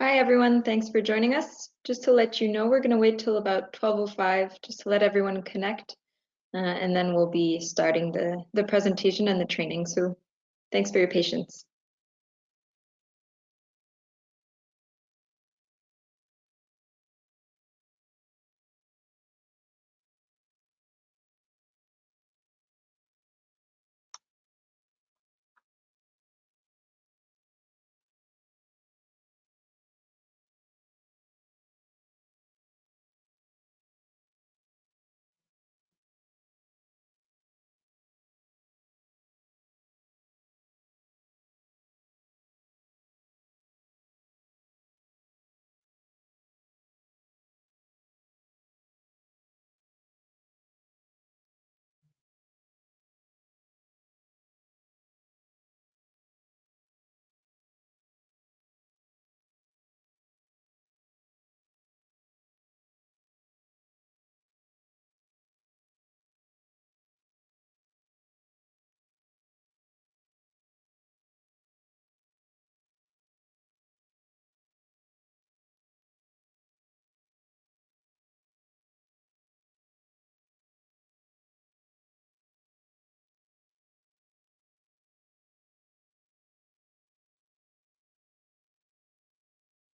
Hi everyone, thanks for joining us. Just to let you know, we're going to wait till about 12:05 just to let everyone connect, and then we'll be starting the presentation and the training. So thanks for your patience.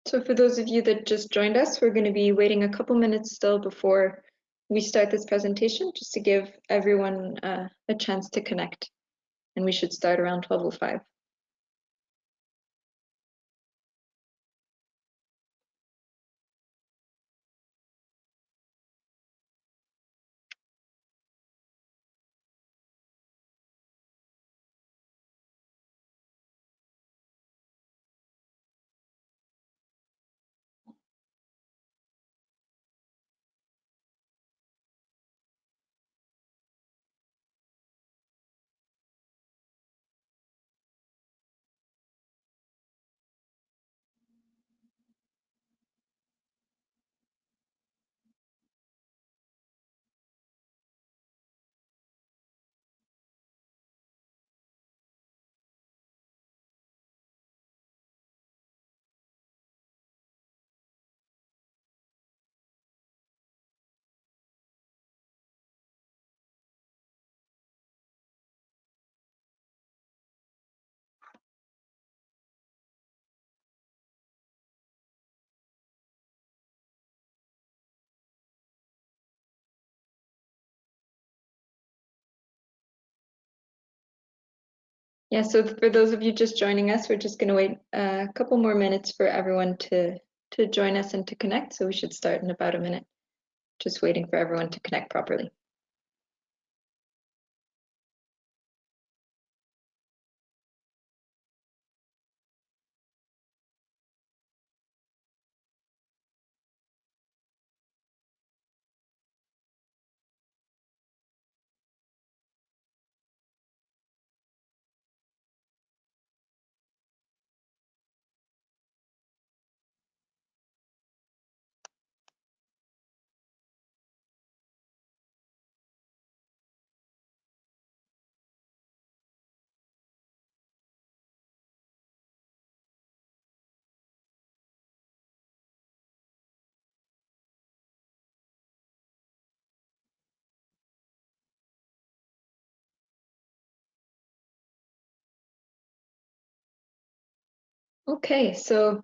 So for those of you that just joined us, we're going to be waiting a couple minutes still before we start this presentation, just to give everyone a chance to connect. And we should start around 12:05. Yeah, so for those of you just joining us, we're just going to wait a couple more minutes for everyone to join us and to connect. So we should start in about a minute. Just waiting for everyone to connect properly. Okay, so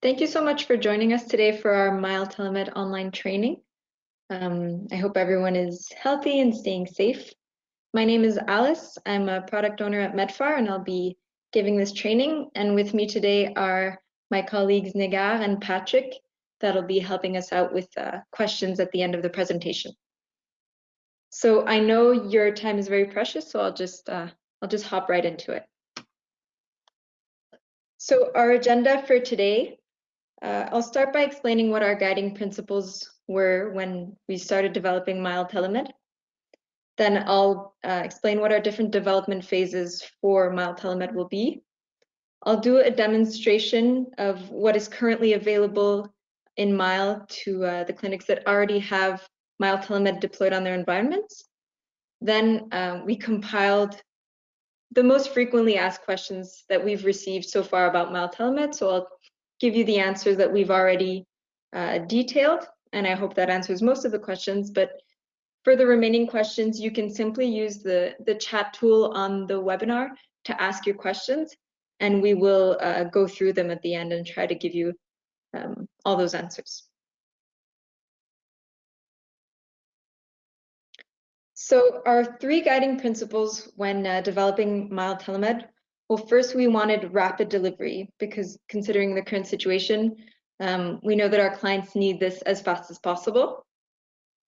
thank you so much for joining us today for our MYLE Telemed online training. I hope everyone is healthy and staying safe. My name is Alice. I'm a product owner at MEDFAR, and I'll be giving this training. And with me today are my colleagues Negar and Patrick that'll be helping us out with questions at the end of the presentation. So I know your time is very precious, so I'll just hop right into it. So our agenda for today, I'll start by explaining what our guiding principles were when we started developing MYLE Telemed. Then I'll explain what our different development phases for MYLE Telemed will be. I'll do a demonstration of what is currently available in MYLE to the clinics that already have MYLE Telemed deployed on their environments. Then we compiled the most frequently asked questions that we've received so far about MYLE Telemed. So I'll give you the answers that we've already detailed, and I hope that answers most of the questions. But for the remaining questions, you can simply use the chat tool on the webinar to ask your questions, and we will go through them at the end and try to give you all those answers. So our 3 guiding principles when developing MYLE Telemed. Well, first we wanted rapid delivery because considering the current situation, we know that our clients need this as fast as possible.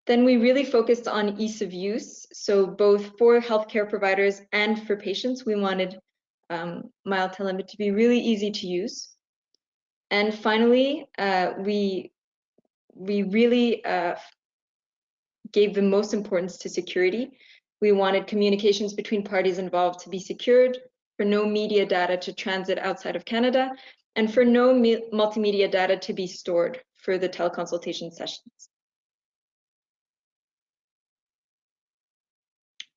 Then we really focused on ease of use. So both for healthcare providers and for patients, we wanted MYLE Telemed to be really easy to use. And finally, we really gave the most importance to security. We wanted communications between parties involved to be secured, for no media data to transit outside of Canada, and for no multimedia data to be stored for the teleconsultation sessions.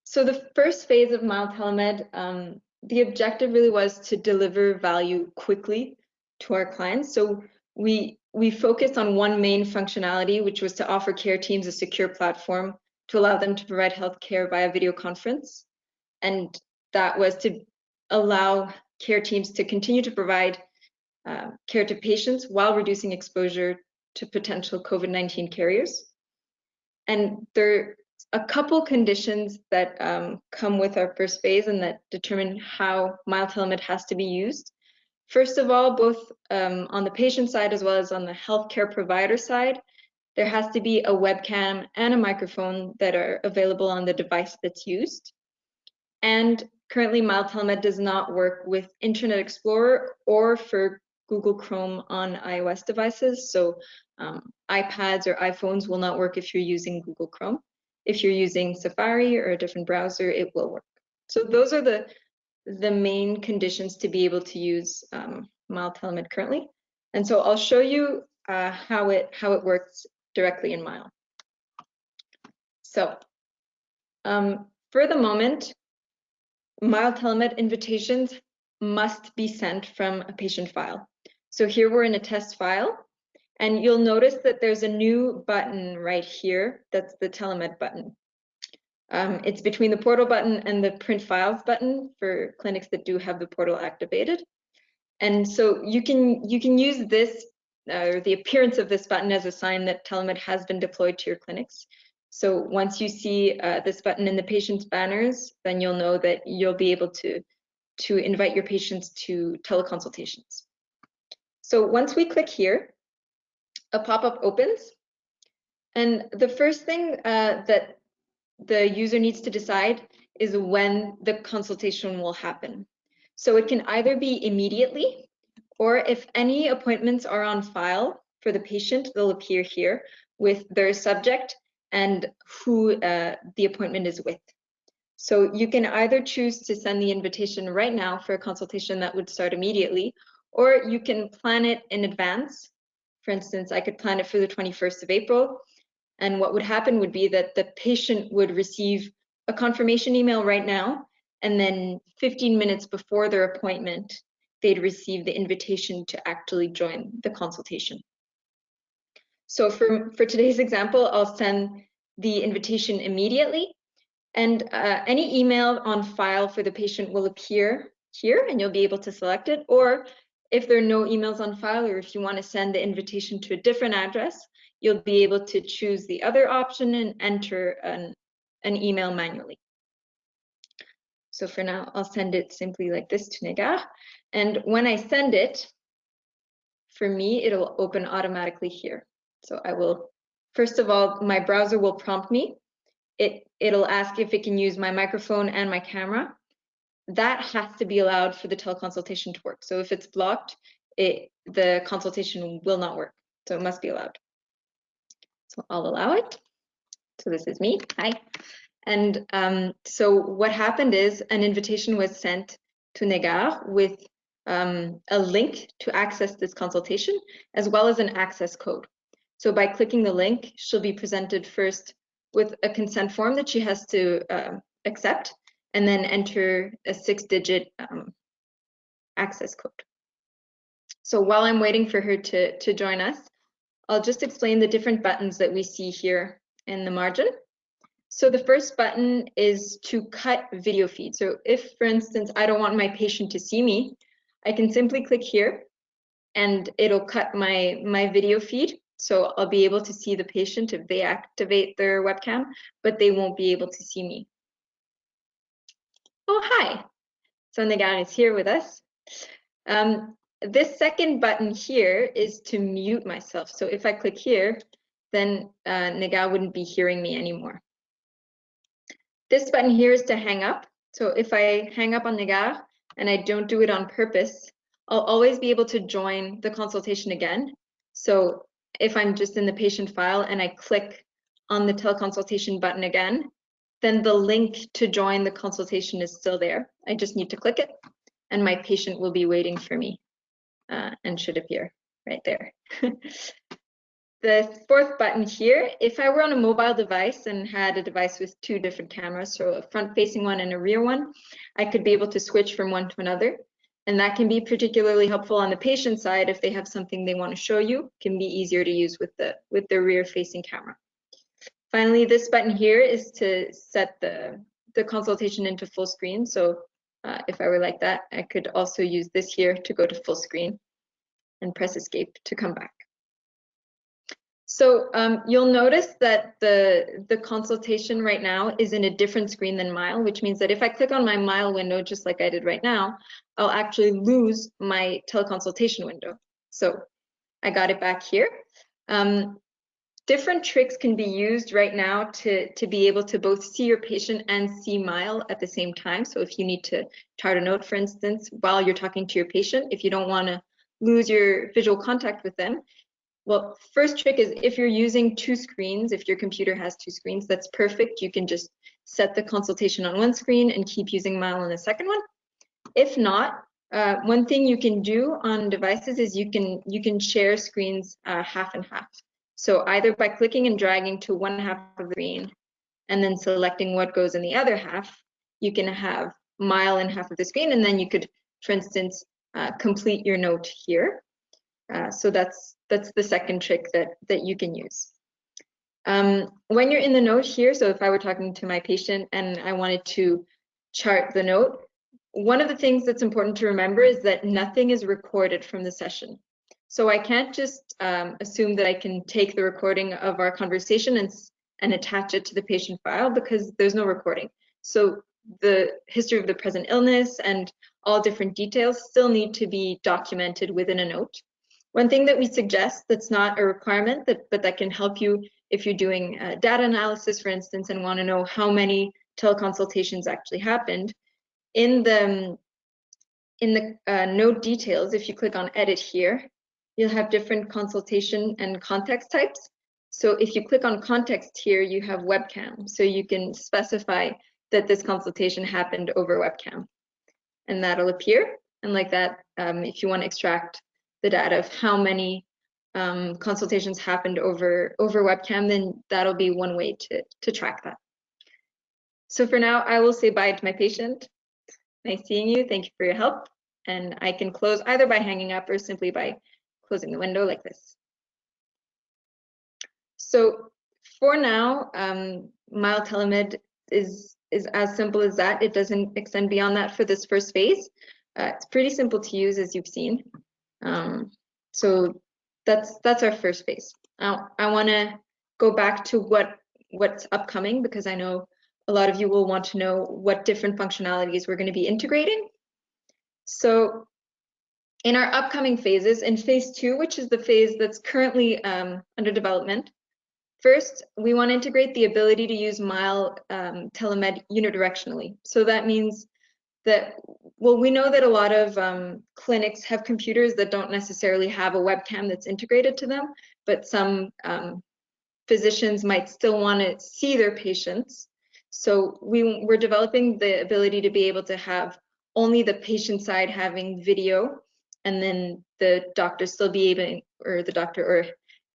So the first phase of MYLE Telemed, the objective really was to deliver value quickly to our clients. So we focused on one main functionality, which was to offer care teams a secure platform to allow them to provide healthcare via video conference. And that was to allow care teams to continue to provide care to patients while reducing exposure to potential COVID-19 carriers. And there are a couple conditions that come with our first phase and that determine how MYLE Telemed has to be used. First of all, both on the patient side as well as on the healthcare provider side, there has to be a webcam and a microphone that are available on the device that's used. And currently, MYLE Telemed does not work with Internet Explorer or for Google Chrome on iOS devices. So iPads or iPhones will not work if you're using Google Chrome. If you're using Safari or a different browser, it will work. So those are the main conditions to be able to use MYLE Telemed currently. And so I'll show you how it works directly in MYLE. So for the moment, MYLE Telemed invitations must be sent from a patient file. So here we're in a test file, and you'll notice that there's a new button right here. That's the Telemed button. It's between the portal button and the print files button for clinics that do have the portal activated. And so you can use this or the appearance of this button as a sign that Telemed has been deployed to your clinics. So once you see this button in the patient's banners, then you'll know that you'll be able to invite your patients to teleconsultations. So once we click here, a pop-up opens. And the first thing that the user needs to decide is when the consultation will happen. So it can either be immediately, or if any appointments are on file for the patient, they'll appear here with their subject and who the appointment is with. So you can either choose to send the invitation right now for a consultation that would start immediately, or you can plan it in advance. For instance, I could plan it for the 21st of April. And what would happen would be that the patient would receive a confirmation email right now, and then 15 minutes before their appointment, they'd receive the invitation to actually join the consultation. So for today's example, I'll send the invitation immediately, and any email on file for the patient will appear here, and you'll be able to select it. Or if there are no emails on file, or if you want to send the invitation to a different address, you'll be able to choose the other option and enter an email manually. So for now, I'll send it simply like this to Negar. And when I send it, for me, it'll open automatically here. So I will, first of all, my browser will prompt me. It'll ask if it can use my microphone and my camera. That has to be allowed for the teleconsultation to work. So if it's blocked, the consultation will not work. So it must be allowed. So I'll allow it. So this is me, hi. And so what happened is an invitation was sent to Negar with a link to access this consultation, as well as an access code. So by clicking the link, she'll be presented first with a consent form that she has to accept, and then enter a 6-digit access code. So while I'm waiting for her to join us, I'll just explain the different buttons that we see here in the margin. So the first button is to cut video feed. So if, for instance, I don't want my patient to see me, I can simply click here and it'll cut my video feed. So I'll be able to see the patient if they activate their webcam, but they won't be able to see me. Oh, hi. So Nagar is here with us. This second button here is to mute myself. So if I click here, then Nagar wouldn't be hearing me anymore. This button here is to hang up. So if I hang up on Nagar and I don't do it on purpose, I'll always be able to join the consultation again. So if I'm just in the patient file and I click on the teleconsultation button again, then the link to join the consultation is still there. I just need to click it and my patient will be waiting for me and should appear right there. The fourth button here, if I were on a mobile device and had a device with two different cameras, so a front-facing one and a rear one, I could be able to switch from one to another. And that can be particularly helpful on the patient side if they have something they want to show you. It can be easier to use with the rear-facing camera. Finally, this button here is to set the consultation into full screen. So if I were like that, I could also use this here to go to full screen and press escape to come back. So you'll notice that the consultation right now is in a different screen than MYLE, which means that if I click on my MYLE window, just like I did right now, I'll actually lose my teleconsultation window. So I got it back here. Different tricks can be used right now to be able to both see your patient and see MYLE at the same time. So if you need to chart a note, for instance, while you're talking to your patient, if you don't want to lose your visual contact with them, well, first trick is if you're using two screens, if your computer has two screens, that's perfect. You can just set the consultation on one screen and keep using MYLE on the second one. If not, one thing you can do on devices is you can share screens half and half. So either by clicking and dragging to one half of the screen and then selecting what goes in the other half, you can have MYLE in half of the screen, and then you could, for instance, complete your note here. So that's the second trick that you can use. When you're in the note here, so if I were talking to my patient and I wanted to chart the note, one of the things that's important to remember is that nothing is recorded from the session. So I can't just assume that I can take the recording of our conversation and attach it to the patient file, because there's no recording. So the history of the present illness and all different details still need to be documented within a note. One thing that we suggest that's not a requirement, but that can help you if you're doing data analysis, for instance, and want to know how many teleconsultations actually happened, in the note details, if you click on edit here, you'll have different consultation and context types. So if you click on context here, you have webcam. So you can specify that this consultation happened over webcam, and that'll appear. And like that, if you want to extract the data of how many consultations happened over webcam, then that'll be one way to track that. So for now, I will say bye to my patient. Nice seeing you. Thank you for your help. And I can close either by hanging up or simply by closing the window like this. So for now, MYLE Telemed is as simple as that. It doesn't extend beyond that for this first phase. It's pretty simple to use, as you've seen. So that's our first phase. Now I want to go back to what's upcoming, because I know a lot of you will want to know what different functionalities we're going to be integrating. So in our upcoming phases, in phase 2, which is the phase that's currently under development, first, we want to integrate the ability to use MYLE Telemed unidirectionally. So that means that, well, we know that a lot of clinics have computers that don't necessarily have a webcam that's integrated to them, but some physicians might still want to see their patients. So we're developing the ability to be able to have only the patient side having video, and then the doctor still be able, or the doctor or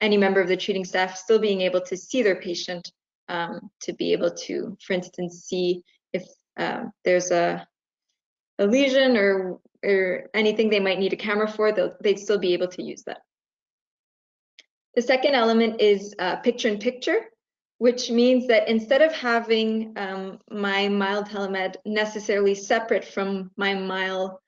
any member of the treating staff still being able to see their patient, to be able to, for instance, see if there's a lesion or or anything they might need a camera for, they'd still be able to use that. The second element is picture-in-picture, which means that instead of having my MYLE Telemed necessarily separate from my MYLE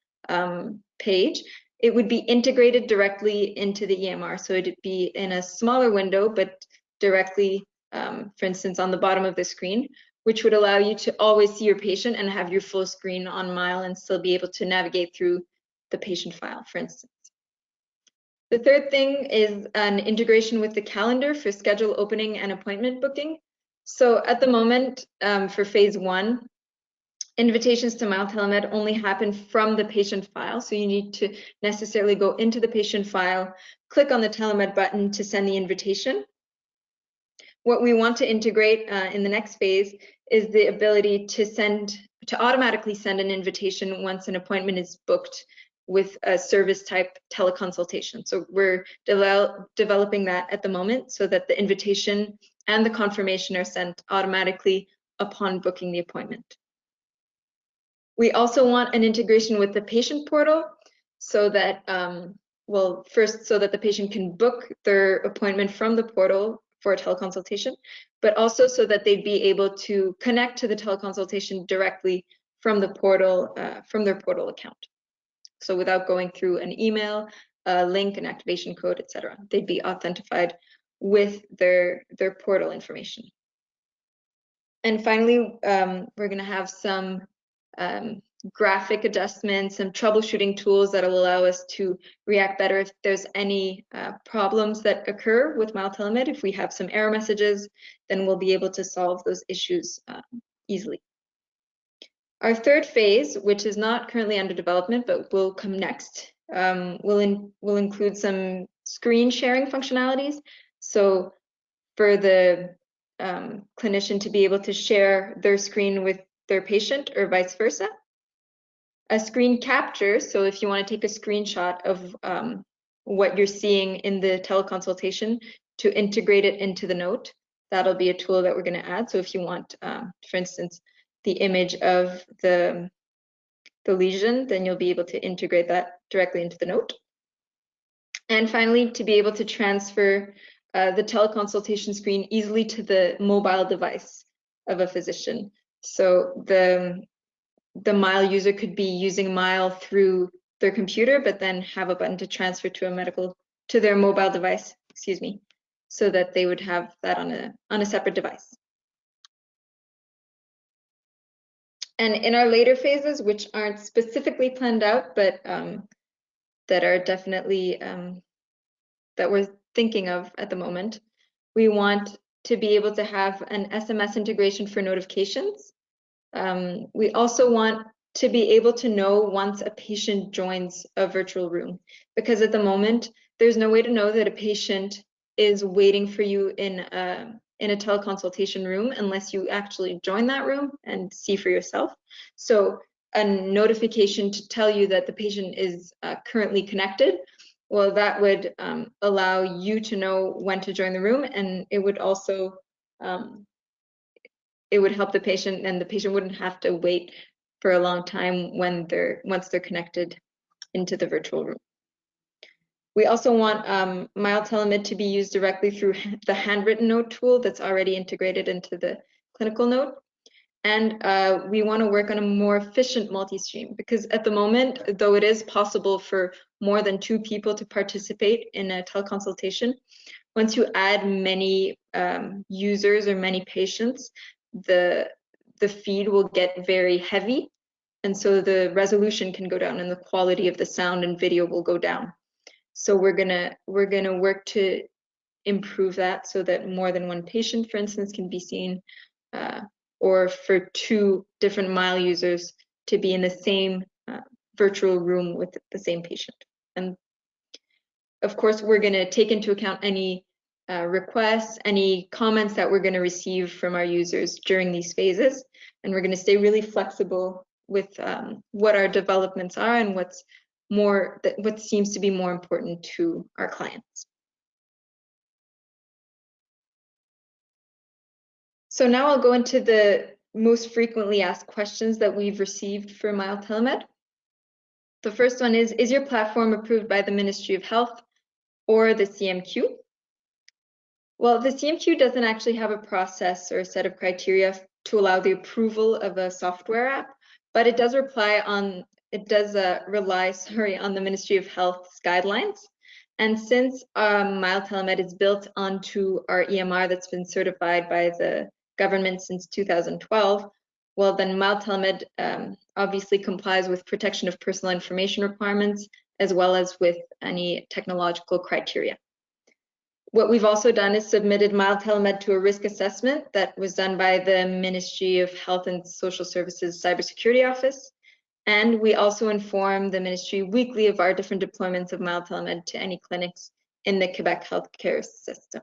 page, it would be integrated directly into the EMR. So it'd be in a smaller window, but directly, for instance, on the bottom of the screen, which would allow you to always see your patient and have your full screen on MYLE and still be able to navigate through the patient file, for instance. The third thing is an integration with the calendar for schedule opening and appointment booking. So at the moment, for phase 1, invitations to MYLE Telemed only happen from the patient file. So you need to necessarily go into the patient file, click on the Telemed button to send the invitation. What we want to integrate in the next phase is the ability to automatically send an invitation once an appointment is booked with a service type teleconsultation. So we're developing that at the moment so that the invitation and the confirmation are sent automatically upon booking the appointment. We also want an integration with the patient portal so that, well, first so that the patient can book their appointment from the portal for a teleconsultation, but also so that they'd be able to connect to the teleconsultation directly from the portal, from their portal account. So without going through an email, a link, an activation code, etc., they'd be authenticated with their portal information. And finally, we're going to have some graphic adjustments, some troubleshooting tools that will allow us to react better if there's any problems that occur with MYLE Telemed. If we have some error messages, then we'll be able to solve those issues easily. Our third phase, which is not currently under development but will come next, will include some screen sharing functionalities. So for the clinician to be able to share their screen with their patient or vice versa. A screen capture, so if you want to take a screenshot of what you're seeing in the teleconsultation to integrate it into the note, that'll be a tool that we're going to add. So if you want, for instance, the image of the lesion, then you'll be able to integrate that directly into the note. And finally, to be able to transfer the teleconsultation screen easily to the mobile device of a physician. So the MYLE user could be using MYLE through their computer, but then have a button to transfer to their mobile device, excuse me, so that they would have that on a separate device. And in our later phases, which aren't specifically planned out, but that are definitely that we're thinking of at the moment, we want to be able to have an SMS integration for notifications. We also want to be able to know once a patient joins a virtual room, because at the moment, there's no way to know that a patient is waiting for you in a teleconsultation room unless you actually join that room and see for yourself. So a notification to tell you that the patient is currently connected, well, that would allow you to know when to join the room, and it would also it would help the patient, and the patient wouldn't have to wait for a long time once they're connected into the virtual room. We also want MYLE Telemed to be used directly through the handwritten note tool that's already integrated into the clinical note. And we want to work on a more efficient multi-stream, because at the moment, though it is possible for more than 2 people to participate in a teleconsultation, once you add many users or many patients, the feed will get very heavy, and so the resolution can go down and the quality of the sound and video will go down. So we're gonna work to improve that so that more than 1 patient, for instance, can be seen, or for 2 different MYLE users to be in the same virtual room with the same patient. And of course, we're going to take into account any requests, any comments that we're going to receive from our users during these phases, and we're going to stay really flexible with what our developments are and what seems to be more important to our clients. So now I'll go into the most frequently asked questions that we've received for MYLE Telemed. The first one is your platform approved by the Ministry of Health or the CMQ? Well, the CMQ doesn't actually have a process or a set of criteria to allow the approval of a software app, but it does rely on the Ministry of Health's guidelines. And since MYLE Telemed is built onto our EMR that's been certified by the government since 2012, well, then MYLE Telemed obviously complies with protection of personal information requirements, as well as with any technological criteria. What we've also done is submitted MYLE Telemed to a risk assessment that was done by the Ministry of Health and Social Services Cybersecurity Office. And we also inform the ministry weekly of our different deployments of MYLE Telemed to any clinics in the Quebec healthcare system.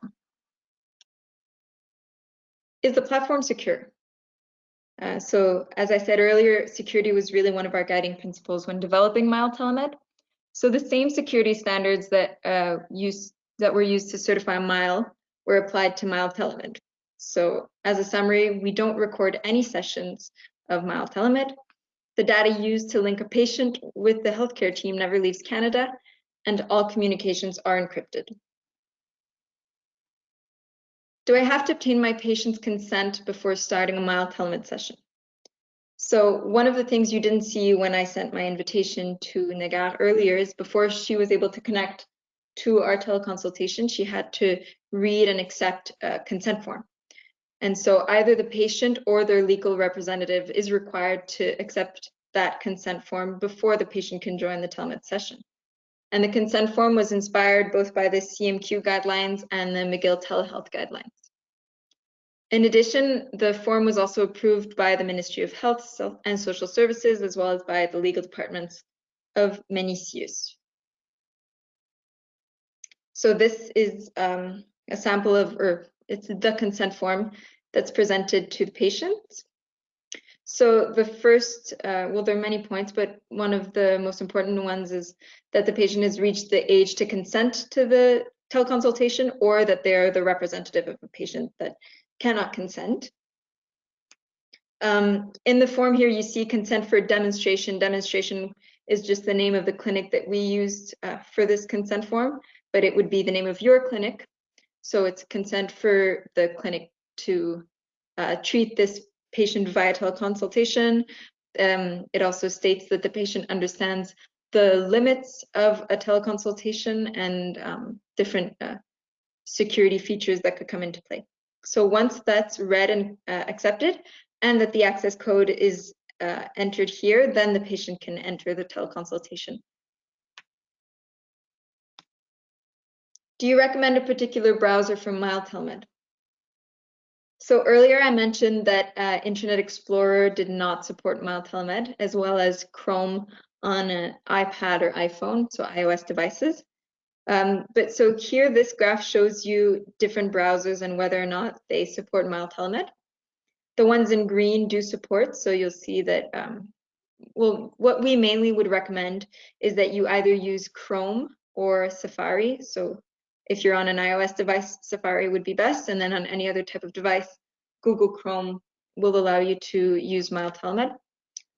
Is the platform secure? So as I said earlier, security was really one of our guiding principles when developing MYLE Telemed. So the same security standards that were used to certify MYLE were applied to MYLE Telemed. So as a summary, we don't record any sessions of MYLE Telemed. The data used to link a patient with the healthcare team never leaves Canada, and all communications are encrypted. Do I have to obtain my patient's consent before starting a MYLE Telemed session? So one of the things you didn't see when I sent my invitation to Nagar earlier is before she was able to connect to our teleconsultation, she had to read and accept a consent form. And so either the patient or their legal representative is required to accept that consent form before the patient can join the Telemed session. And the consent form was inspired both by the CMQ guidelines and the McGill Telehealth guidelines. In addition, the form was also approved by the Ministry of Health and Social Services, as well as by the legal departments of many CIUs. So this is a sample of, or it's the consent form that's presented to the patient. So the first, well, there are many points, but one of the most important ones is that the patient has reached the age to consent to the teleconsultation, or that they're the representative of a patient that cannot consent. In the form here, you see consent for demonstration. Demonstration is just the name of the clinic that we used for this consent form, but it would be the name of your clinic. So it's consent for the clinic to treat this patient via teleconsultation. It also states that the patient understands the limits of a teleconsultation and different security features that could come into play. So once that's read and accepted, and that the access code is entered here, then the patient can enter the teleconsultation. Do you recommend a particular browser for MYLE Telemed? So earlier I mentioned that Internet Explorer did not support MYLE Telemed, as well as Chrome on an iPad or iPhone, so iOS devices. But so here, this graph shows you different browsers and whether or not they support MYLE Telemed. The ones in green do support, so you'll see that, well, what we mainly would recommend is that you either use Chrome or Safari. So if you're on an iOS device, Safari would be best, and then on any other type of device, Google Chrome will allow you to use MYLE Telemed.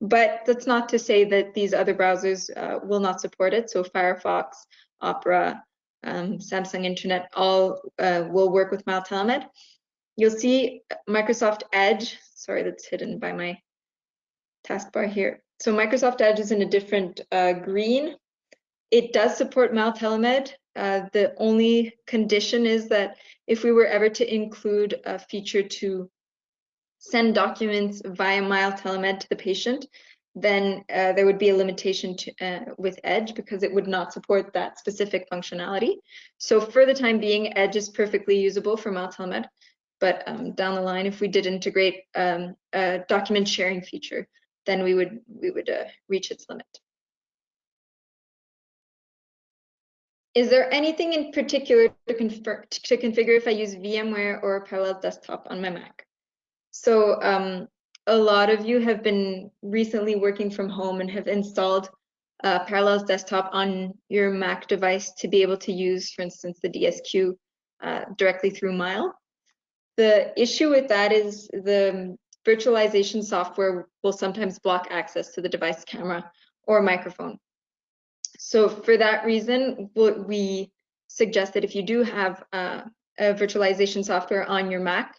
But that's not to say that these other browsers will not support it. So Firefox, Opera, Samsung Internet, all will work with MYLE Telemed. You'll see Microsoft Edge, sorry, that's hidden by my taskbar here. So Microsoft Edge is in a different green. It does support MYLE Telemed. The only condition is that if we were ever to include a feature to send documents via MYLE Telemed to the patient, then there would be a limitation with Edge, because it would not support that specific functionality. So for the time being, Edge is perfectly usable for MYLE Telemed, but down the line, if we did integrate a document sharing feature, then we would reach its limit. Is there anything in particular to configure if I use VMware or Parallels Desktop on my Mac? So a lot of you have been recently working from home and have installed Parallels Desktop on your Mac device to be able to use, for instance, the DSQ directly through MYLE. The issue with that is the virtualization software will sometimes block access to the device camera or microphone. So for that reason, what we suggest that if you do have a virtualization software on your Mac,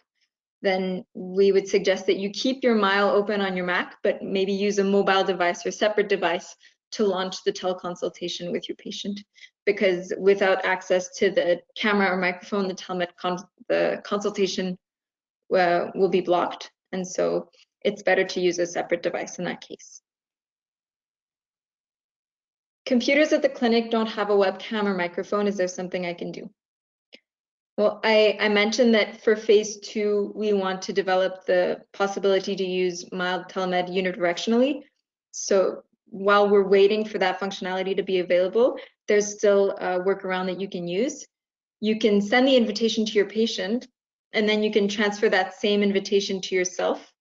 then we would suggest that you keep your MYLE open on your Mac, but maybe use a mobile device or separate device to launch the teleconsultation with your patient. Because without access to the camera or microphone, the telemed the consultation will be blocked. And so it's better to use a separate device in that case. Computers at the clinic don't have a webcam or microphone. Is there something I can do? Well, I mentioned that for phase 2, we want to develop the possibility to use MYLE Telemed unidirectionally. So while we're waiting for that functionality to be available, there's still a workaround that you can use. You can send the invitation to your patient, and then you can transfer that same invitation to yourself,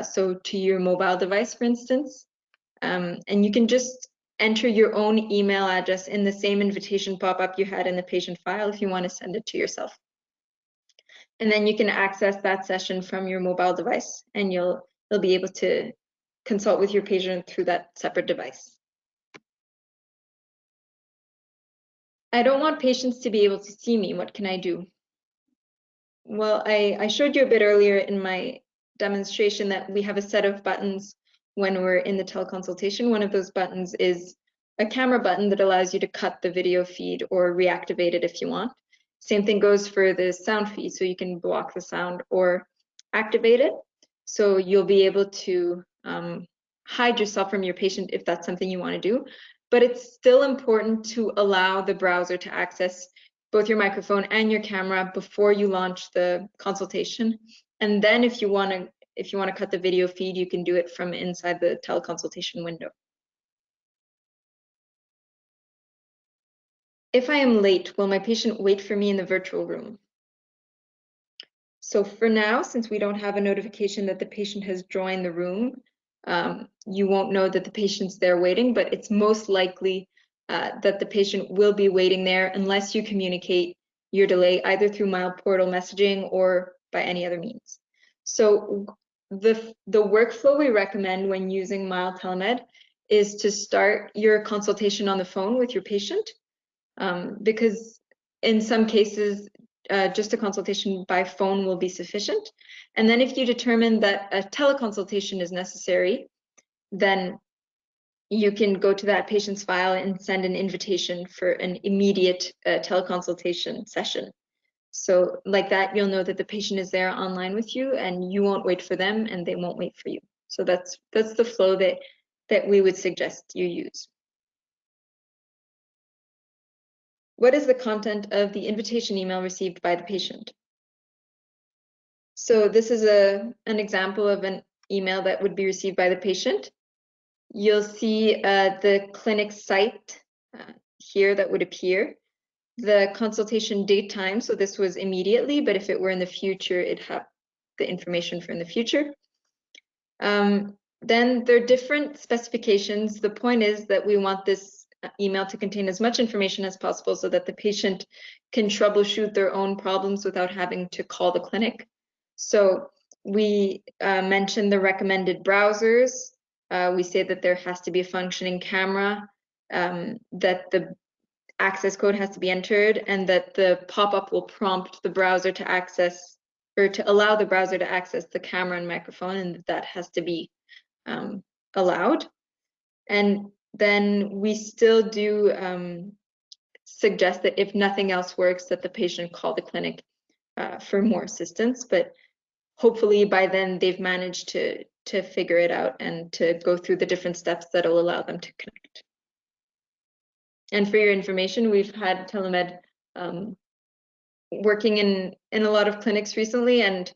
so to your mobile device, for instance. And you can just enter your own email address in the same invitation pop-up you had in the patient file if you want to send it to yourself. And then you can access that session from your mobile device, and you'll be able to consult with your patient through that separate device. I don't want patients to be able to see me. What can I do? Well, I showed you a bit earlier in my demonstration that we have a set of buttons when we're in the teleconsultation. One of those buttons is a camera button that allows you to cut the video feed or reactivate it if you want. Same thing goes for the sound feed, so you can block the sound or activate it. So you'll be able to hide yourself from your patient if that's something you want to do. But it's still important to allow the browser to access both your microphone and your camera before you launch the consultation. And then if you want to cut the video feed, you can do it from inside the teleconsultation window. If I am late, will my patient wait for me in the virtual room? So for now, since we don't have a notification that the patient has joined the room, you won't know that the patient's there waiting, but it's most likely that the patient will be waiting there unless you communicate your delay either through MYLE portal messaging or by any other means. So the workflow we recommend when using MYLE Telemed is to start your consultation on the phone with your patient, because in some cases, just a consultation by phone will be sufficient. And then if you determine that a teleconsultation is necessary, then you can go to that patient's file and send an invitation for an immediate teleconsultation session. So like that, you'll know that the patient is there online with you and you won't wait for them and they won't wait for you. So that's the flow that we would suggest you use. What is the content of the invitation email received by the patient? So this is an example of an email that would be received by the patient. You'll see the clinic site here that would appear. The consultation date time, so this was immediately, but if it were in the future, it'd have the information for in the future. Then there are different specifications. The point is that we want this email to contain as much information as possible so that the patient can troubleshoot their own problems without having to call the clinic. So we mentioned the recommended browsers. We say that there has to be a functioning camera, that the access code has to be entered, and that the pop-up will prompt the browser to access or to allow the browser to access the camera and microphone, and that has to be allowed. And then we still do suggest that if nothing else works, that the patient call the clinic for more assistance. But hopefully by then they've managed to figure it out and to go through the different steps that'll allow them to connect. And for your information, we've had Telemed working in a lot of clinics recently, and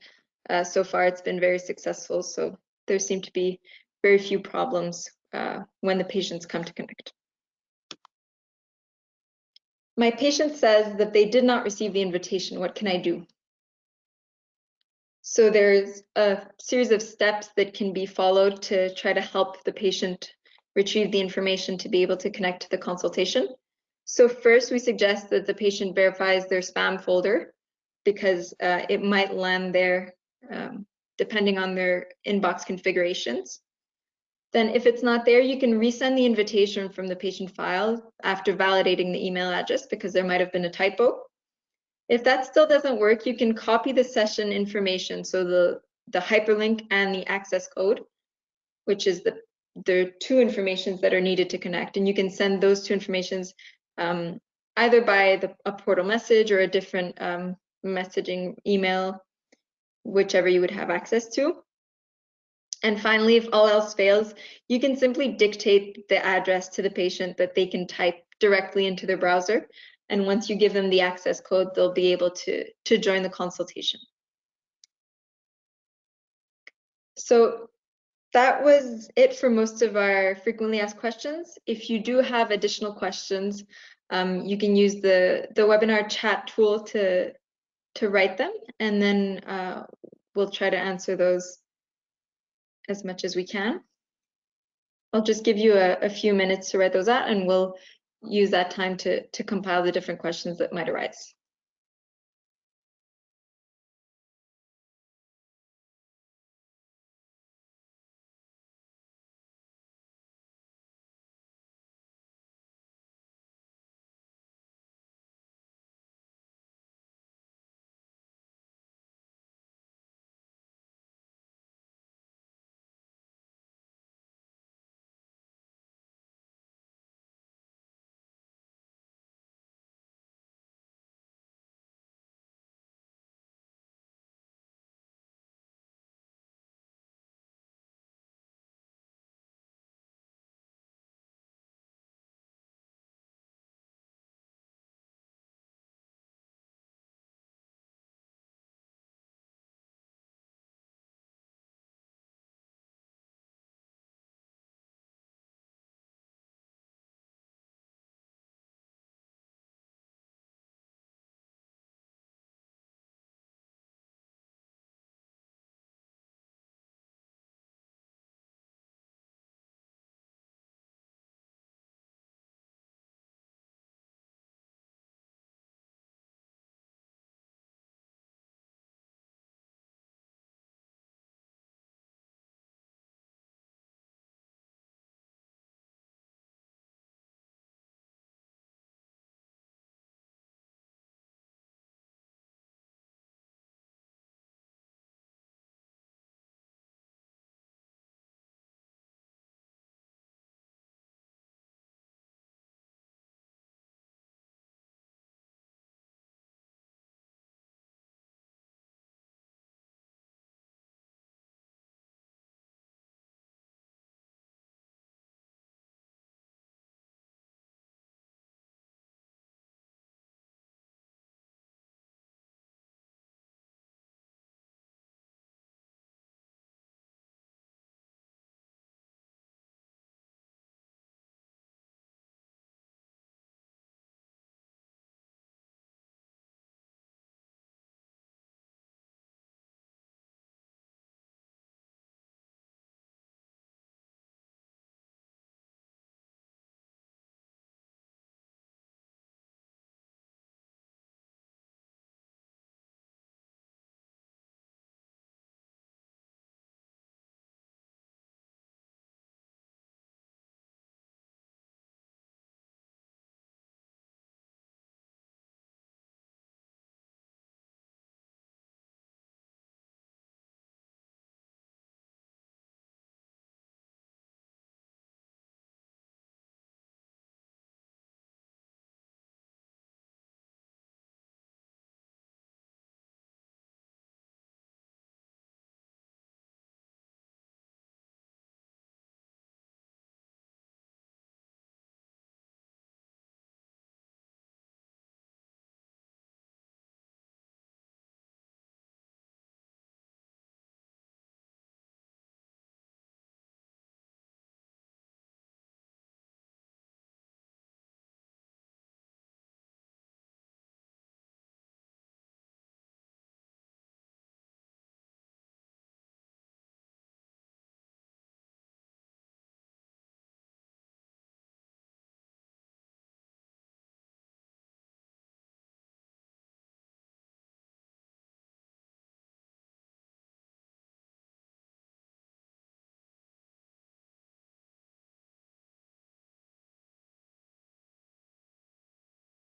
so far it's been very successful. So there seem to be very few problems when the patients come to connect. My patient says that they did not receive the invitation. What can I do? So there's a series of steps that can be followed to try to help the patient retrieve the information to be able to connect to the consultation. So first, we suggest that the patient verifies their spam folder because it might land there depending on their inbox configurations. Then if it's not there, you can resend the invitation from the patient file after validating the email address because there might have been a typo. If that still doesn't work, you can copy the session information, so the hyperlink and the access code, which is the two informations that are needed to connect, and you can send those two informations either by a portal message or a different messaging email, whichever you would have access to. And finally, if all else fails, you can simply dictate the address to the patient that they can type directly into their browser. And once you give them the access code, they'll be able to join the consultation. So that was it for most of our frequently asked questions. If you do have additional questions, you can use the webinar chat tool to write them, and then we'll try to answer those as much as we can. I'll just give you a few minutes to write those out, and we'll use that time to compile the different questions that might arise.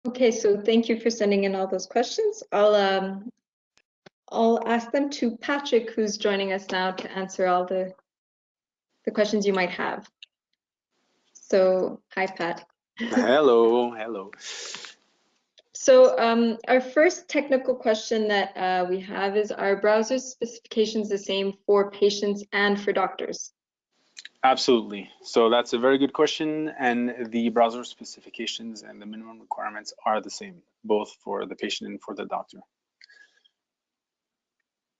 Okay, so thank you for sending in all those questions. I'll ask them to Patrick, who's joining us now, to answer all the questions you might have. So, hi, Pat. Hello, hello. So our first technical question that we have is, are browser specifications the same for patients and for doctors? Absolutely. So that's a very good question. And the browser specifications and the minimum requirements are the same, both for the patient and for the doctor.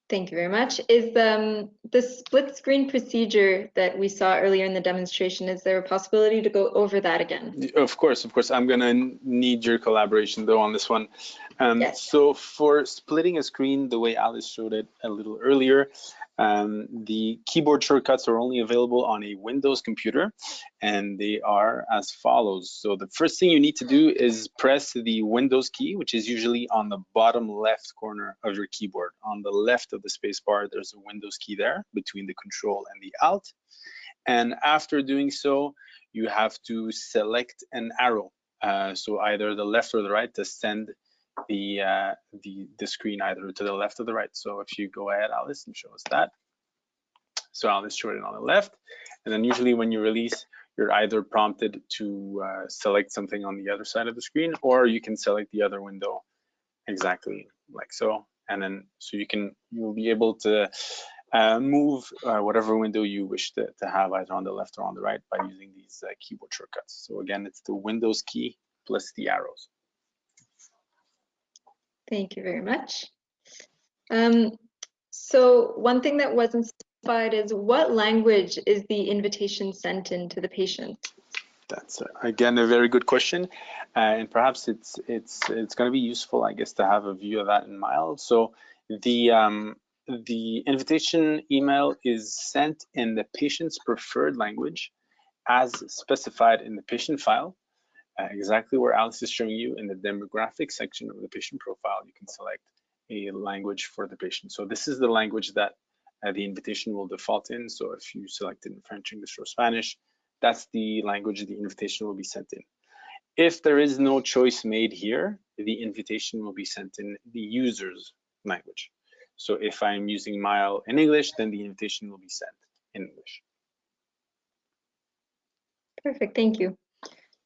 Thank you very much. Is the split screen procedure that we saw earlier in the demonstration, is there a possibility to go over that again? Of course. I'm going to need your collaboration though on this one. Yes. So for splitting a screen, the way Alice showed it a little earlier, the keyboard shortcuts are only available on a Windows computer, and they are as follows. So the first thing you need to do is press the Windows key, which is usually on the bottom left corner of your keyboard. On the left of the space bar, there's a Windows key there between the Control and the Alt. And after doing so, you have to select an arrow. So either the left or the right to send the screen either to the left or the right. So if you go ahead, Alice, and show us that. So Alice showed it on the left. And then usually when you release, you're either prompted to select something on the other side of the screen, or you can select the other window exactly like so. And then so you'll be able to move whatever window you wish to have either on the left or on the right by using these keyboard shortcuts. So again, it's the Windows key plus the arrows. Thank you very much. So one thing that wasn't specified is, what language is the invitation sent in to the patient? That's again a very good question, and perhaps it's going to be useful, I guess, to have a view of that in MYLE. So the invitation email is sent in the patient's preferred language as specified in the patient file. Exactly where Alice is showing you in the demographic section of the patient profile, you can select a language for the patient. So this is the language that the invitation will default in. So if you selected in French, English, or Spanish, that's the language the invitation will be sent in. If there is no choice made here, the invitation will be sent in the user's language. So if I'm using MYLE in English, then the invitation will be sent in English. Perfect, thank you.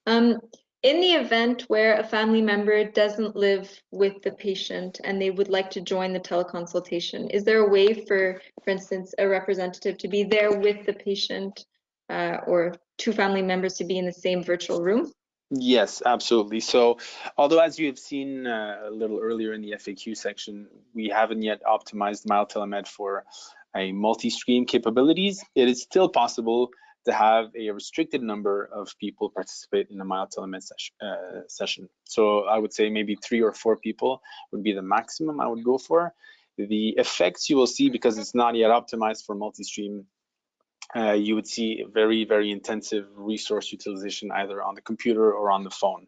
In the event where a family member doesn't live with the patient and they would like to join the teleconsultation, is there a way for instance, a representative to be there with the patient or two family members to be in the same virtual room? Yes, absolutely. So although as you have seen a little earlier in the FAQ section, we haven't yet optimized MYLE Telemed for a multi-stream capabilities, it is still possible to have a restricted number of people participate in the MYLE Telemed session. So I would say maybe 3 or 4 people would be the maximum I would go for. The effects you will see, because it's not yet optimized for multi-stream, you would see very, very intensive resource utilization either on the computer or on the phone,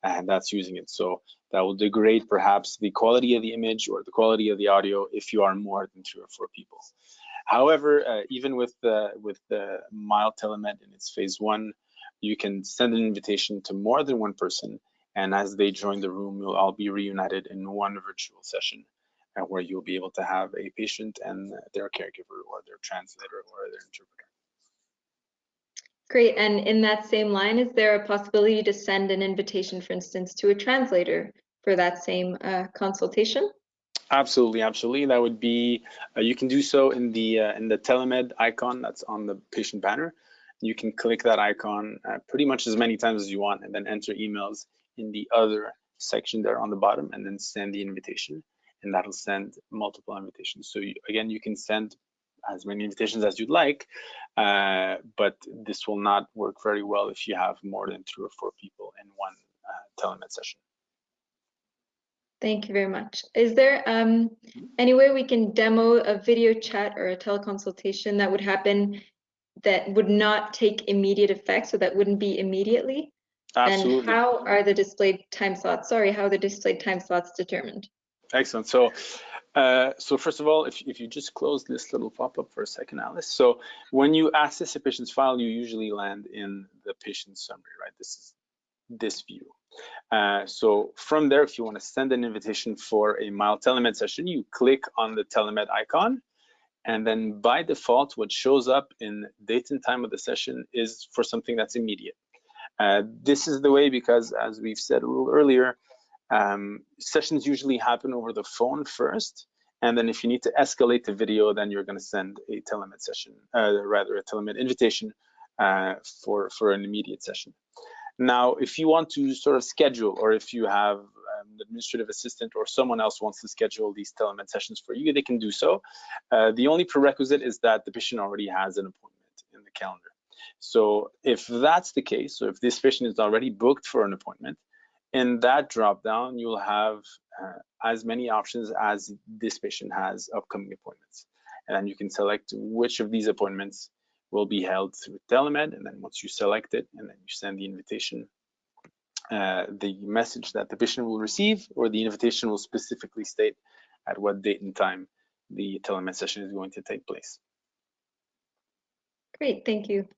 and that's using it. So that will degrade perhaps the quality of the image or the quality of the audio if you are more than 3 or 4 people. However, even with the MYLE Telemed in its phase 1, you can send an invitation to more than one person, and as they join the room, you'll all be reunited in one virtual session where you'll be able to have a patient and their caregiver or their translator or their interpreter. Great, and in that same line, is there a possibility to send an invitation, for instance, to a translator for that same consultation? Absolutely, absolutely. That would be, you can do so in the Telemed icon that's on the patient banner. You can click that icon pretty much as many times as you want, and then enter emails in the other section there on the bottom, and then send the invitation, and that'll send multiple invitations. So again, you can send as many invitations as you'd like, but this will not work very well if you have more than 3 or 4 people in one Telemed session. Thank you very much. Is there any way we can demo a video chat or a teleconsultation that would happen that would not take immediate effect, so that wouldn't be immediately? Absolutely. And how are the displayed time slots? Sorry, how are the displayed time slots determined? Excellent. So, so first of all, if you just close this little pop-up for a second, Alice. So when you access a patient's file, you usually land in the patient summary, right? This is this view. So from there, if you want to send an invitation for a MYLE Telemed session, you click on the Telemed icon, and then by default, what shows up in date and time of the session is for something that's immediate. This is the way because, as we've said a little earlier, sessions usually happen over the phone first, and then if you need to escalate the video, then you're going to send a Telemed session, rather a Telemed invitation for an immediate session. Now, if you want to sort of schedule, or if you have an administrative assistant or someone else wants to schedule these Telemed sessions for you, they can do so. The only prerequisite is that the patient already has an appointment in the calendar. So if that's the case, so if this patient is already booked for an appointment, in that drop-down, you'll have as many options as this patient has upcoming appointments. And then you can select which of these appointments will be held through Telemed, and then once you select it and then you send the invitation, the message that the patient will receive, or the invitation will specifically state at what date and time the Telemed session is going to take place. Great, thank you.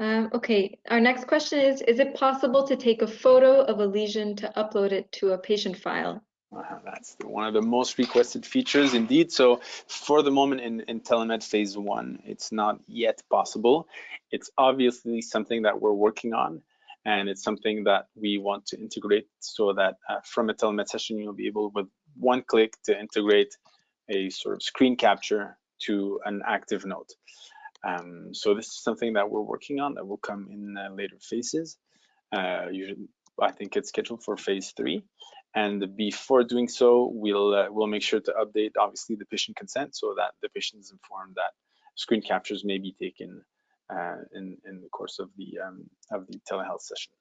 Okay, our next question is it possible to take a photo of a lesion to upload it to a patient file? That's one of the most requested features indeed. So for the moment in Telemed Phase 1, it's not yet possible. It's obviously something that we're working on, and it's something that we want to integrate so that from a Telemed session, you'll be able with one click to integrate a sort of screen capture to an active note. So this is something that we're working on that will come in later phases. Usually, I think it's scheduled for Phase 3. And before doing so, we'll make sure to update, obviously, the patient consent so that the patient is informed that screen captures may be taken in the course of the telehealth session.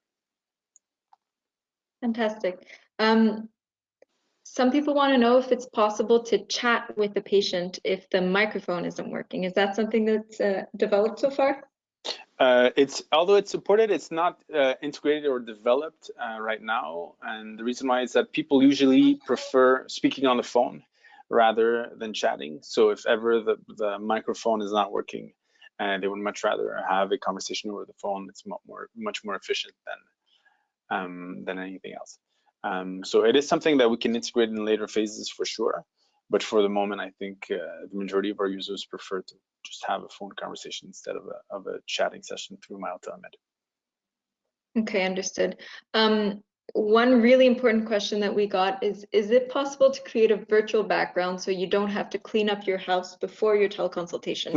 Fantastic. Some people want to know if it's possible to chat with the patient if the microphone isn't working. Is that something that's developed so far? Although it's supported, it's not integrated or developed right now. And the reason why is that people usually prefer speaking on the phone rather than chatting. So if ever the microphone is not working, they would much rather have a conversation over the phone. It's much more efficient than anything else. So it is something that we can integrate in later phases for sure. But for the moment, I think the majority of our users prefer to just have a phone conversation instead of a chatting session through MYLE Telemed. Okay, understood. One really important question that we got is it possible to create a virtual background so you don't have to clean up your house before your teleconsultation?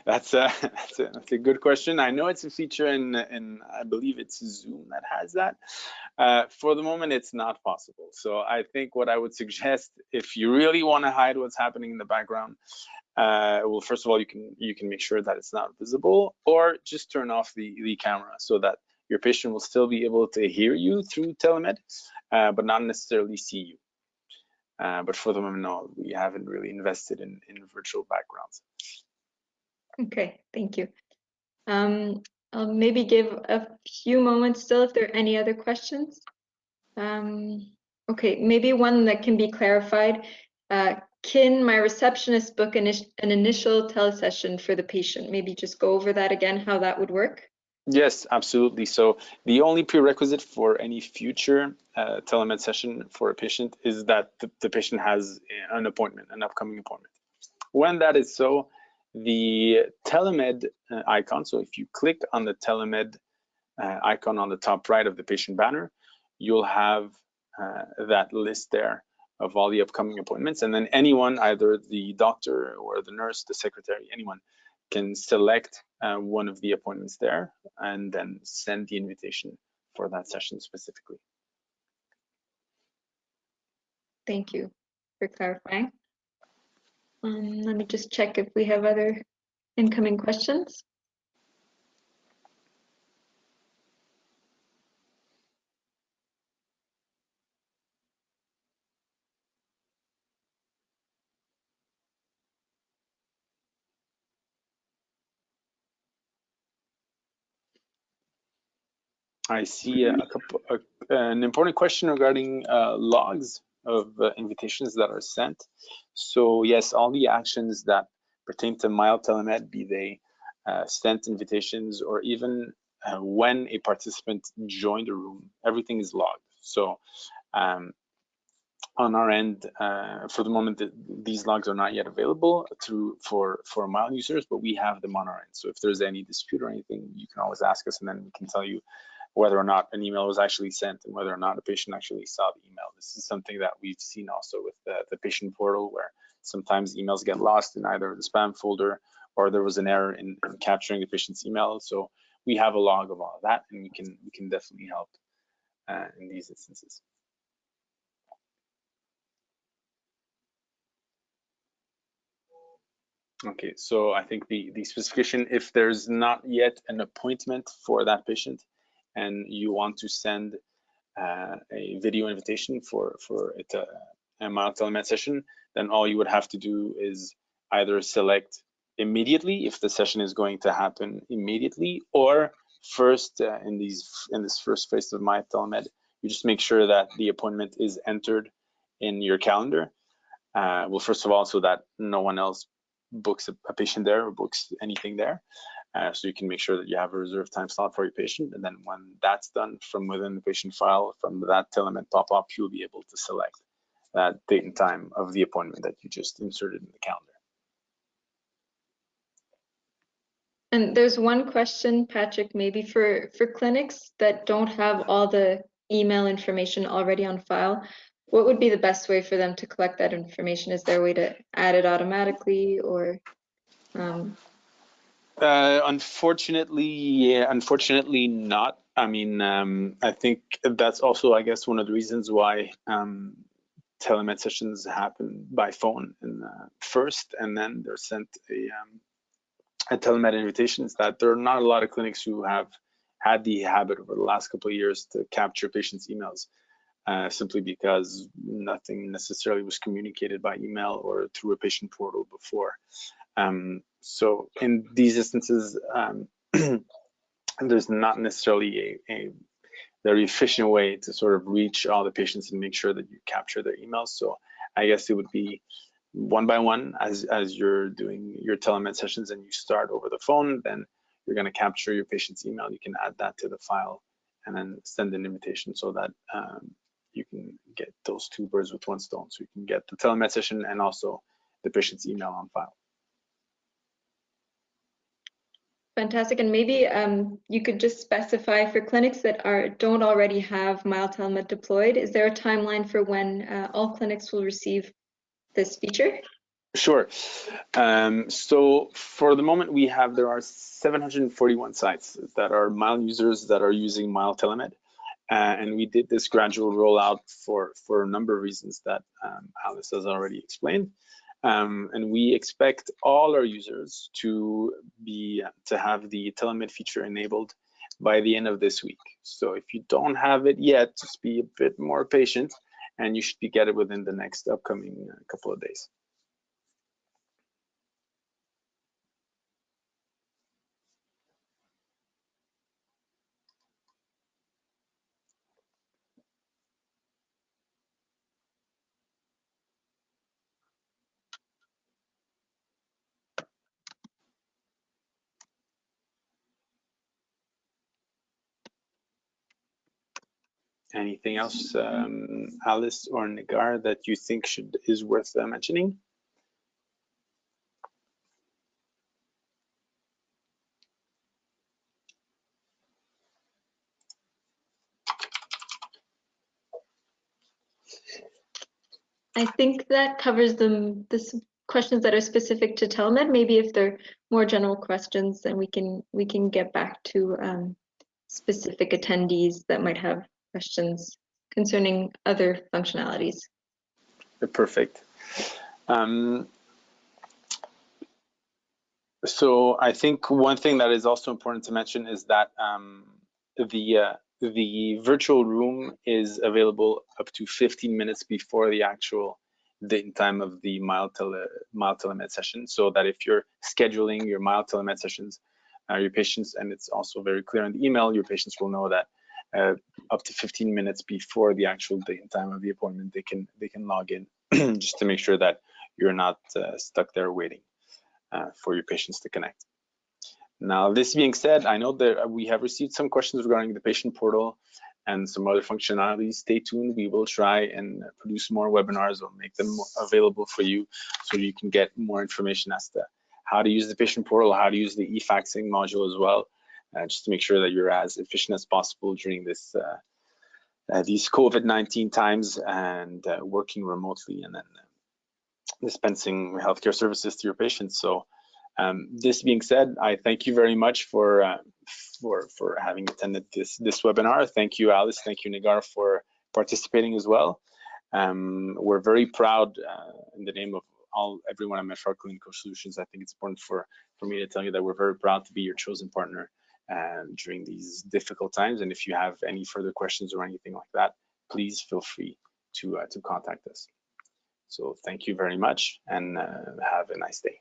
That's a good question. I know it's a feature in I believe it's Zoom that has that. For the moment, it's not possible. So I think what I would suggest, if you really want to hide what's happening in the background, well, first of all, you can make sure that it's not visible, or just turn off the camera so that your patient will still be able to hear you through Telemed, but not necessarily see you. But for the moment, no, we haven't really invested in virtual backgrounds. Okay, thank you. I'll maybe give a few moments still if there are any other questions. Okay, maybe one that can be clarified. Can my receptionist book an initial telesession for the patient? Maybe just go over that again, how that would work. Yes, absolutely. So the only prerequisite for any future telemed session for a patient is that the patient has an appointment, an upcoming appointment. When that is so, the Telemed icon, so if you click on the Telemed icon on the top right of the patient banner, you'll have that list there of all the upcoming appointments, and then anyone, either the doctor or the nurse, the secretary, anyone can select one of the appointments there and then send the invitation for that session specifically. Thank you for clarifying. Let me just check if we have other incoming questions. I see an important question regarding logs of invitations that are sent. So yes, all the actions that pertain to MYLE Telemed, be they sent invitations or even when a participant joined the room, everything is logged. So on our end, for the moment, these logs are not yet available for MYLE users, but we have them on our end. So if there's any dispute or anything, you can always ask us, and then we can tell you whether or not an email was actually sent and whether or not a patient actually saw the email. This is something that we've seen also with the patient portal, where sometimes emails get lost in either the spam folder or there was an error in capturing the patient's email. So we have a log of all of that, and we can definitely help in these instances. Okay, so I think the specification, if there's not yet an appointment for that patient and you want to send a video invitation for a MYLE Telemed session, then all you would have to do is either select immediately if the session is going to happen immediately, or first in this first phase of MYLE Telemed, you just make sure that the appointment is entered in your calendar. Well, first of all, so that no one else books a patient there or books anything there. So you can make sure that you have a reserved time slot for your patient. And then when that's done, from within the patient file, from that Telemed pop-up, you'll be able to select that date and time of the appointment that you just inserted in the calendar. And there's one question, Patrick, maybe for clinics that don't have all the email information already on file. What would be the best way for them to collect that information? Is there a way to add it automatically, or? Unfortunately not. I mean, I think that's also, I guess, one of the reasons why telemed sessions happen by phone first, and then they're sent a telemed invitation. Is that there are not a lot of clinics who have had the habit over the last couple of years to capture patients' emails. Simply because nothing necessarily was communicated by email or through a patient portal before. So in these instances, there's not necessarily a very efficient way to sort of reach all the patients and make sure that you capture their emails. So I guess it would be one by one as you're doing your telemed sessions and you start over the phone, then you're going to capture your patient's email. You can add that to the file and then send an invitation so that you can get those two birds with one stone. So you can get the telemed session and also the patient's email on file. Fantastic. And maybe you could just specify for clinics that don't already have MYLE Telemed deployed, is there a timeline for when all clinics will receive this feature? Sure. So for the moment, there are 741 sites that are MYLE users that are using MYLE Telemed. And we did this gradual rollout for a number of reasons that Alice has already explained. And we expect all our users to have the Telemed feature enabled by the end of this week. So if you don't have it yet, just be a bit more patient, and you should get it within the next upcoming couple of days. Anything else, Alice or Nagar, that you think is worth mentioning? I think that covers the questions that are specific to Telemed. Maybe if they're more general questions, then we can get back to specific attendees that might have questions concerning other functionalities. Perfect. So I think one thing that is also important to mention is that the virtual room is available up to 15 minutes before the actual date and time of the MYLE Telemed session, so that if you're scheduling your MYLE Telemed sessions, your patients, and it's also very clear in the email, your patients will know that up to 15 minutes before the actual date and time of the appointment, they can log in just to make sure that you're not stuck there waiting for your patients to connect. Now, this being said, I know that we have received some questions regarding the patient portal and some other functionalities. Stay tuned. We will try and produce more webinars or make them available for you so you can get more information as to how to use the patient portal, how to use the e-faxing module as well, just to make sure that you're as efficient as possible during this these COVID-19 times and working remotely and then dispensing healthcare services to your patients. So this being said, I thank you very much for having attended this webinar. Thank you, Alice. Thank you, Nagar, for participating as well. We're very proud in the name of everyone at MEDFAR Clinical Solutions. I think it's important for me to tell you that we're very proud to be your chosen partner during these difficult times. And if you have any further questions or anything like that, please feel free to contact us. So thank you very much and have a nice day.